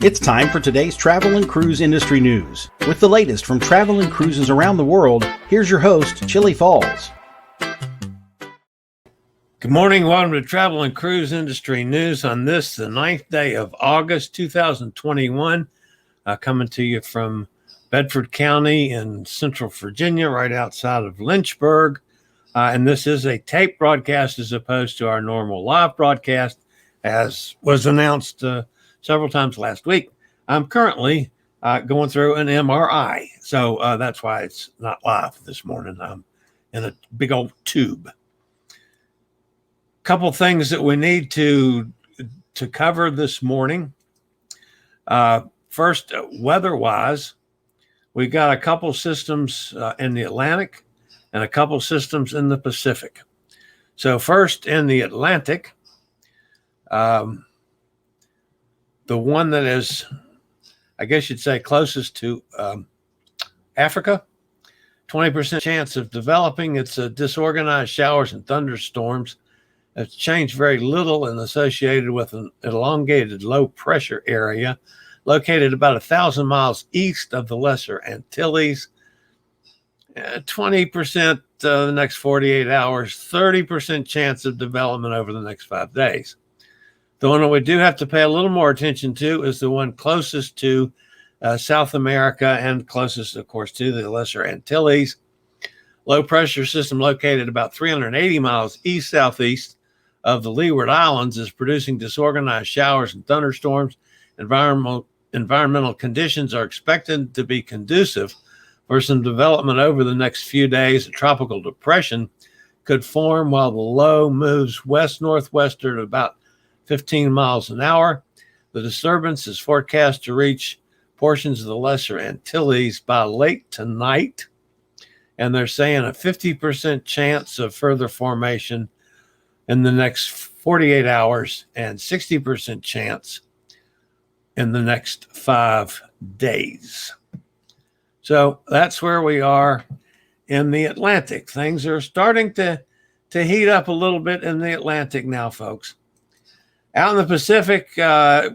It's time for today's travel and cruise industry news. With the latest from travel and cruises around the world, here's your host, Chillie Falls. Good morning. Welcome to Travel and Cruise Industry News on this, the 9th day of August, 2021. Coming to you from Bedford County in Central Virginia, right outside of Lynchburg. And this is a tape broadcast as opposed to our normal live broadcast, as was announced several times last week. I'm currently going through an MRI, so that's why it's not live this morning. I'm in a big old tube. Couple things that we need to cover this morning. First, weather-wise, we got a couple systems in the Atlantic and a couple systems in the Pacific. So first, in the Atlantic, the one that is, I guess you'd say, closest to Africa, 20% chance of developing. It's disorganized showers and thunderstorms. It's changed very little and associated with an elongated low pressure area located about 1,000 miles east of the Lesser Antilles. 20% the next 48 hours, 30% chance of development over the next 5 days. The one that we do have to pay a little more attention to is the one closest to South America and closest, of course, to the Lesser Antilles. Low pressure system located about 380 miles east-southeast of the Leeward Islands is producing disorganized showers and thunderstorms. Environmental conditions are expected to be conducive for some development over the next few days. A tropical depression could form while the low moves west-northwestward at about 15 miles an hour. The disturbance is forecast to reach portions of the Lesser Antilles by late tonight, and they're saying a 50% chance of further formation in the next 48 hours and 60% chance in the next 5 days. So that's where we are in the Atlantic. Things are starting to heat up a little bit in the Atlantic now, folks. Out in the Pacific,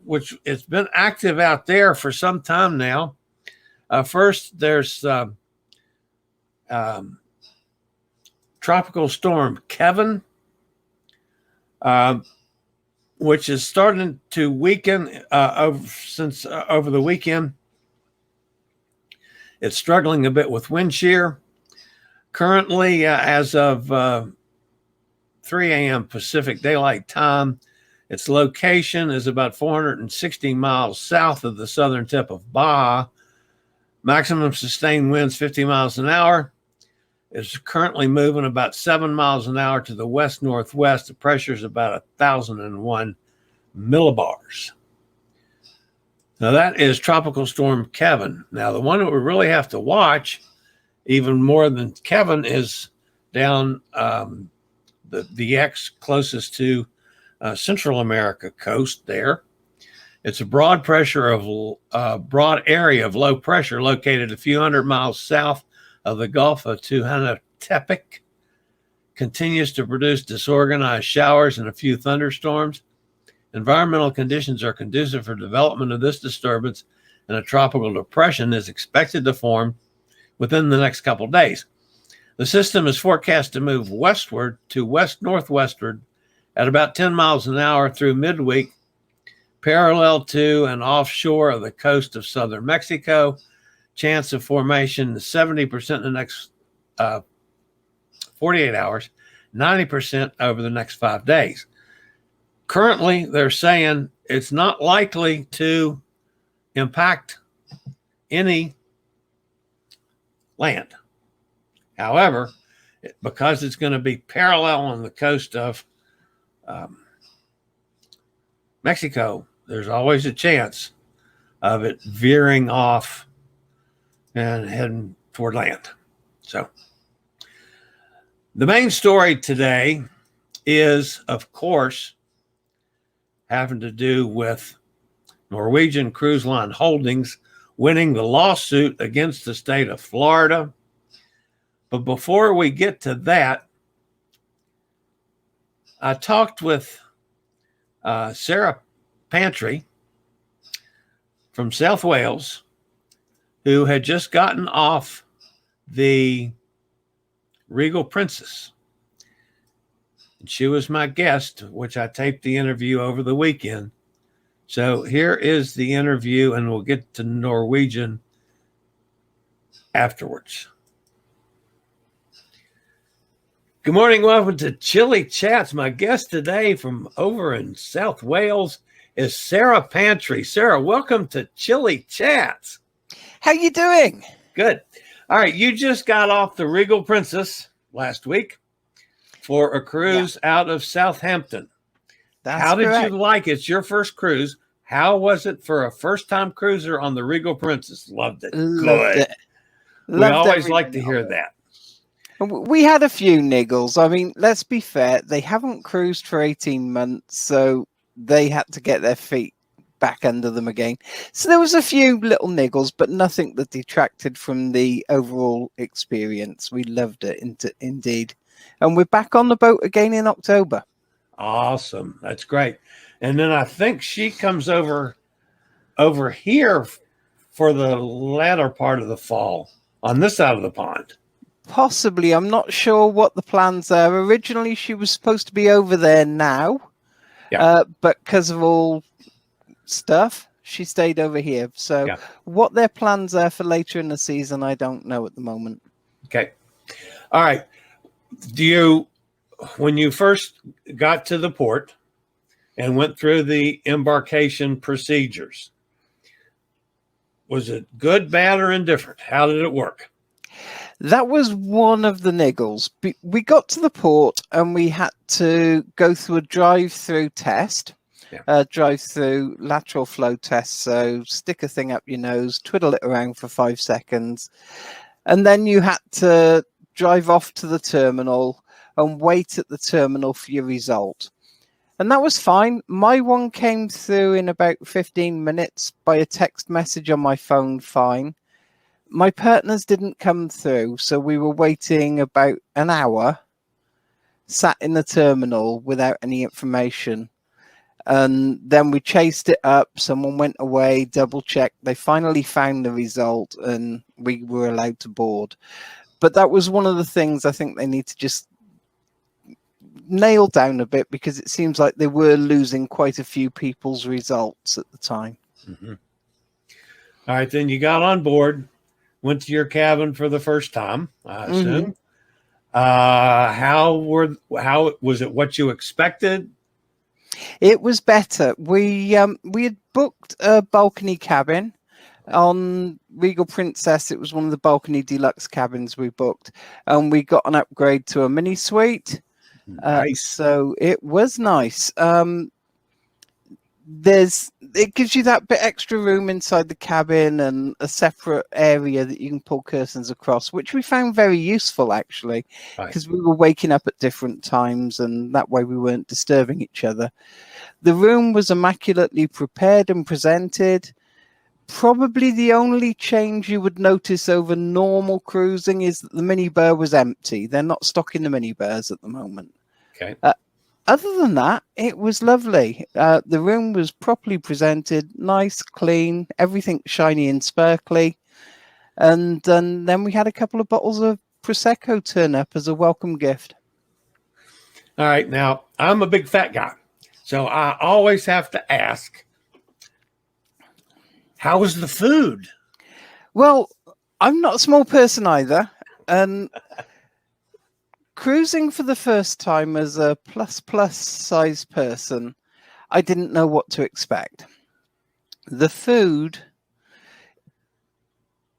which it's been active out there for some time now. First, there's Tropical Storm Kevin, which is starting to weaken over the weekend. It's struggling a bit with wind shear. Currently, as of 3 a.m. Pacific Daylight Time, its location is about 460 miles south of the southern tip of Baja. Maximum sustained winds 50 miles an hour. It's currently moving about 7 miles an hour to the west-northwest. The pressure is about 1,001 millibars. Now, that is Tropical Storm Kevin. Now, the one that we really have to watch, even more than Kevin, is down the X closest to Central America coast there. It's a broad area of low pressure located a few hundred miles south of the Gulf of Tehuantepec. Continues to produce disorganized showers and a few thunderstorms. Environmental conditions are conducive for development of this disturbance, and a tropical depression is expected to form within the next couple days. The system is forecast to move westward to west-northwestward at about 10 miles an hour through midweek, parallel to and offshore of the coast of southern Mexico. Chance of formation is 70% in the next 48 hours, 90% over the next 5 days. Currently, they're saying it's not likely to impact any land. However, because it's going to be parallel on the coast of Mexico, there's always a chance of it veering off and heading toward land. So the main story today is, of course, having to do with Norwegian Cruise Line Holdings winning the lawsuit against the state of Florida. But before we get to that, I talked with Sarah Pantry from South Wales who had just gotten off the Regal Princess. And she was my guest, which I taped the interview over the weekend. So here is the interview, and we'll get to Norwegian afterwards. Good morning. Welcome to Chillie Chats. My guest today from over in South Wales is Sarah Pantry. Sarah, welcome to Chillie Chats. How you doing? Good. All right. You just got off the Regal Princess last week for a cruise out of Southampton. How did you like it? It's your first cruise. How was it for a first-time cruiser on the Regal Princess? Loved it. Loved it. We always like to hear that. We had a few niggles. I mean, let's be fair. They haven't cruised for 18 months, so they had to get their feet back under them again. So there was a few little niggles, but nothing that detracted from the overall experience. We loved it, indeed. And we're back on the boat again in October. Awesome. That's great. And then I think she comes over here for the latter part of the fall on this side of the pond. Possibly. I'm not sure what the plans are. Originally, she was supposed to be over there now. Yeah. But because of all stuff, she stayed over here. So what their plans are for later in the season, I don't know at the moment. Okay. All right. When you first got to the port and went through the embarkation procedures, was it good, bad, or indifferent? How did it work? That was one of the niggles. We got to the port and we had to go through a drive-through test, drive-through lateral flow test. So stick a thing up your nose, twiddle it around for 5 seconds, and then you had to drive off to the terminal and wait at the terminal for your result. And that was fine. My one came through in about 15 minutes by a text message on my phone, fine. My partner's didn't come through, so we were waiting about an hour, sat in the terminal without any information. And then we chased it up. Someone went away, double-checked. They finally found the result, and we were allowed to board. But that was one of the things I think they need to just nail down a bit, because it seems like they were losing quite a few people's results at the time. Mm-hmm. All right, then you got on board. Went to your cabin for the first time, I assume. Mm-hmm. How was it? What you expected? It was better. We had booked a balcony cabin on Regal Princess. It was one of the balcony deluxe cabins we booked, and we got an upgrade to a mini suite. Nice. So it was nice. It gives you that bit extra room inside the cabin and a separate area that you can pull curtains across, which we found very useful, actually, because we were waking up at different times, and that way we weren't disturbing each other. The room was immaculately prepared and presented. Probably the only change you would notice over normal cruising is that the minibar was empty. They're not stocking the minibars at the moment. Okay. Other than that, it was lovely. The room was properly presented, nice, clean, everything shiny and sparkly. And then we had a couple of bottles of Prosecco turn up as a welcome gift. All right. Now, I'm a big fat guy, so I always have to ask, how was the food? Well, I'm not a small person either. Cruising for the first time as a plus size person, I didn't know what to expect. The food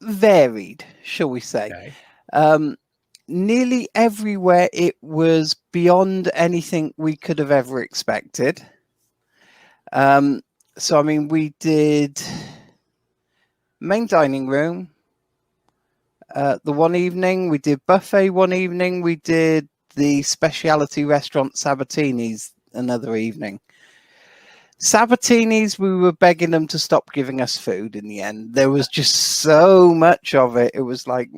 varied, shall we say. Okay. Nearly everywhere it was beyond anything we could have ever expected. So, I mean, we did main dining room. The one evening we did buffet, one evening we did the specialty restaurant Sabatini's another evening. Sabatini's, we were begging them to stop giving us food in the end. There was just so much of it. It was like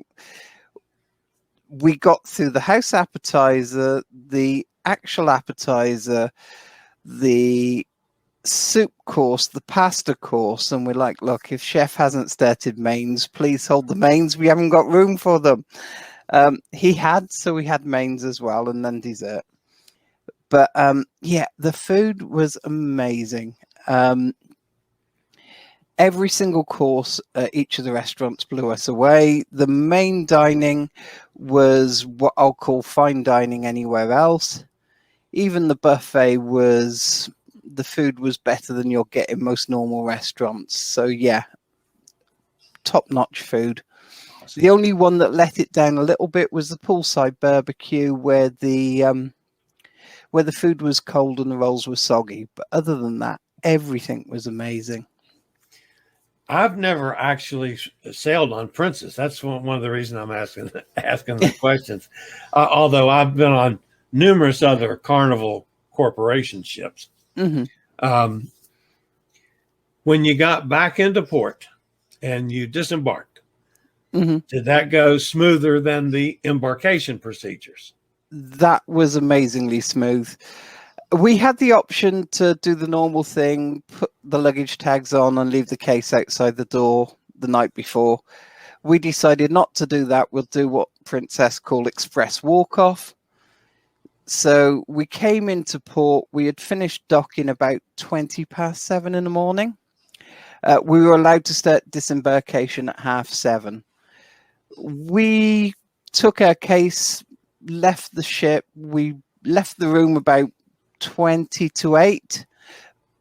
we got through the house appetizer, the actual appetizer, the soup course, the pasta course, and we're like, look, if chef hasn't started mains, please hold the mains. We haven't got room for them. He had, so we had mains as well, and then dessert. But yeah, the food was amazing. Every single course at each of the restaurants blew us away. The main dining was what I'll call fine dining anywhere else. Even the buffet the food was better than you'll get in most normal restaurants. So yeah, top-notch food. Awesome. The only one that let it down a little bit was the poolside barbecue, where the food was cold and the rolls were soggy. But other than that, everything was amazing. I've never actually sailed on Princess. That's one of the reasons I'm asking the questions. Although I've been on numerous other Carnival Corporation ships. Mm-hmm. When you got back into port and you disembarked, mm-hmm. did that go smoother than the embarkation procedures? That was amazingly smooth. We had the option to do the normal thing, put the luggage tags on and leave the case outside the door the night before. We decided not to do that. We'll do what Princess called express walk-off. So we came into port. We had finished docking about 7:20 in the morning. We were allowed to start disembarkation at 7:30. We took our case, left the ship. We left the room about 20 to 8.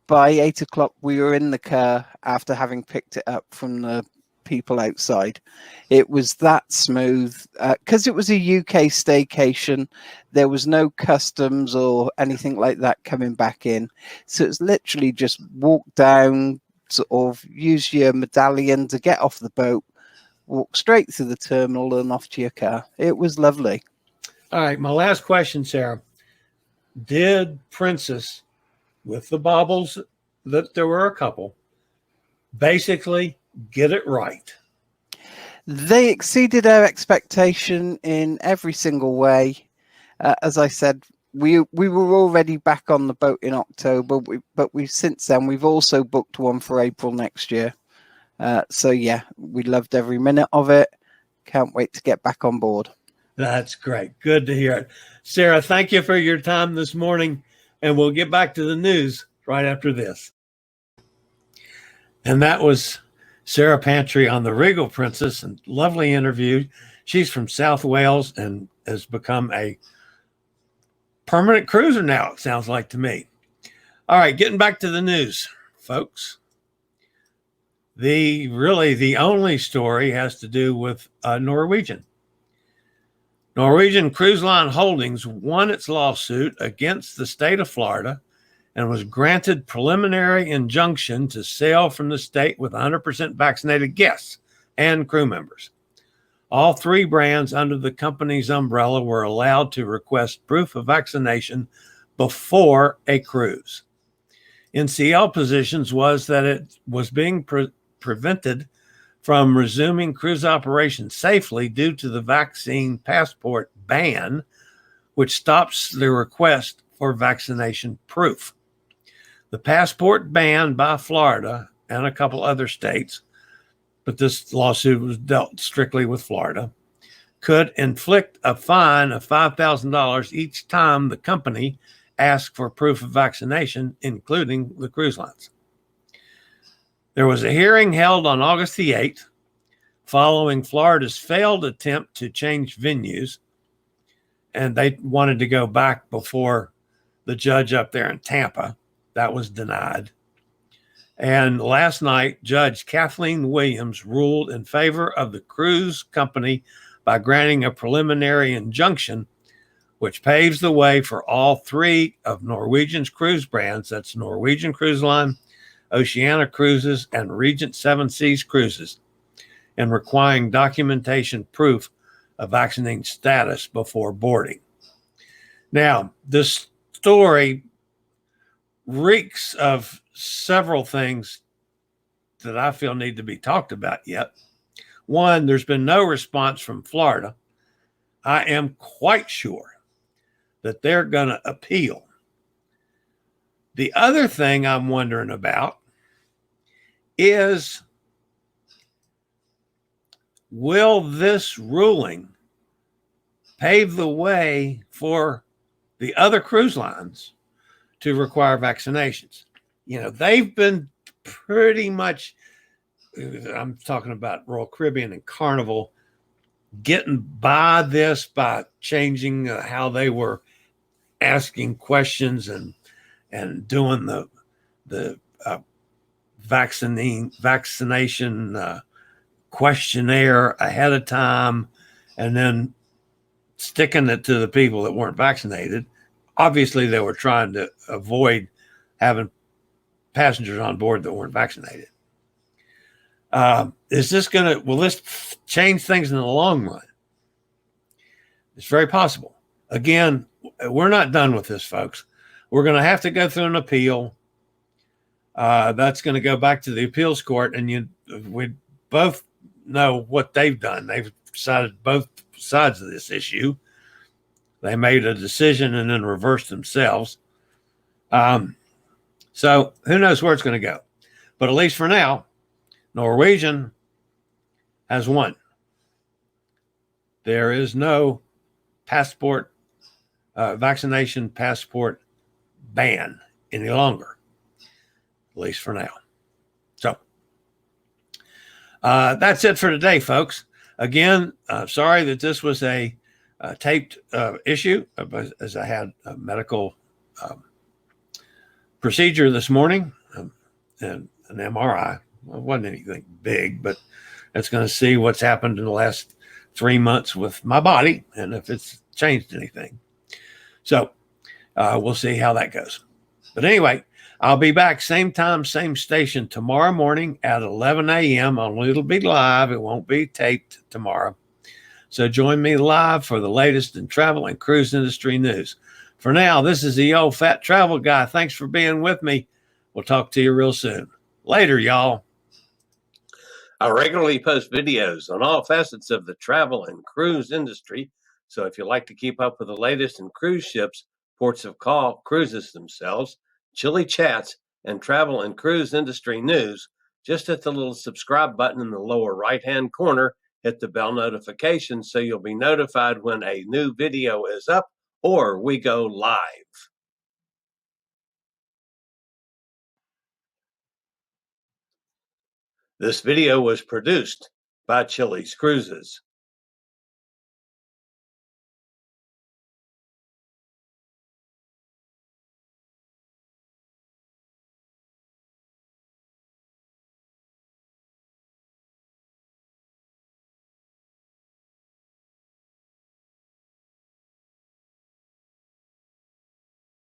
By 8 o'clock, we were in the car after having picked it up from the people outside. It was that smooth because it was a UK staycation. There was no customs or anything like that coming back in. So it's literally just walk down, sort of use your medallion to get off the boat, walk straight through the terminal and off to your car. It was lovely. All right. My last question, Sarah. Did Princess, with the baubles, that there were a couple, basically get it right? They exceeded our expectation in every single way. As I said, we were already back on the boat in October, but since then we've also booked one for April next year. So yeah, we loved every minute of it. Can't wait to get back on board. That's great. Good to hear it. Sarah, thank you for your time this morning, and we'll get back to the news right after this. And that was Sarah Pantry on the Regal Princess, and lovely interview. She's from South Wales and has become a permanent cruiser now, it sounds like to me. All right, getting back to the news, folks. The only story has to do with Norwegian. Norwegian Cruise Line Holdings won its lawsuit against the state of Florida and was granted preliminary injunction to sail from the state with 100% vaccinated guests and crew members. All three brands under the company's umbrella were allowed to request proof of vaccination before a cruise. NCL positions was that it was being prevented from resuming cruise operations safely due to the vaccine passport ban, which stops the request for vaccination proof. The passport ban by Florida and a couple other states, but this lawsuit was dealt strictly with Florida, could inflict a fine of $5,000 each time the company asked for proof of vaccination, including the cruise lines. There was a hearing held on August the 8th, following Florida's failed attempt to change venues, and they wanted to go back before the judge up there in Tampa. That was denied. And last night, Judge Kathleen Williams ruled in favor of the cruise company by granting a preliminary injunction, which paves the way for all three of Norwegian's cruise brands. That's Norwegian Cruise Line, Oceania Cruises, and Regent Seven Seas Cruises, and requiring documentation proof of vaccinating status before boarding. Now, this story reeks of several things that I feel need to be talked about yet. One, there's been no response from Florida. I am quite sure that they're going to appeal. The other thing I'm wondering about is, will this ruling pave the way for the other cruise lines to require vaccinations? You know, they've been pretty much, I'm talking about Royal Caribbean and Carnival, getting by this by changing how they were asking questions and doing the vaccination questionnaire ahead of time, and then sticking it to the people that weren't vaccinated. Obviously, they were trying to avoid having passengers on board that weren't vaccinated. Will this change things in the long run? It's very possible. Again, we're not done with this, folks. We're going to have to go through an appeal. That's going to go back to the appeals court, and we both know what they've done. They've decided both sides of this issue. They made a decision and then reversed themselves. So who knows where it's going to go? But at least for now, Norwegian has won. There is no vaccination passport ban any longer, at least for now. So that's it for today, folks. Again, sorry that this was a taped issue, as I had a medical procedure this morning, and an MRI. Well, it wasn't anything big, but it's going to see what's happened in the last 3 months with my body and if it's changed anything. So we'll see how that goes. But anyway, I'll be back same time, same station tomorrow morning at 11 a.m. It'll be live. It won't be taped tomorrow. So join me live for the latest in travel and cruise industry news. For now, this is the old fat travel guy. Thanks for being with me. We'll talk to you real soon. Later, y'all. I regularly post videos on all facets of the travel and cruise industry. So if you like to keep up with the latest in cruise ships, ports of call, cruises themselves, Chillie Chats, and travel and cruise industry news, just hit the little subscribe button in the lower right-hand corner. Hit the bell notification so you'll be notified when a new video is up or we go live. This video was produced by Chillie's Cruises.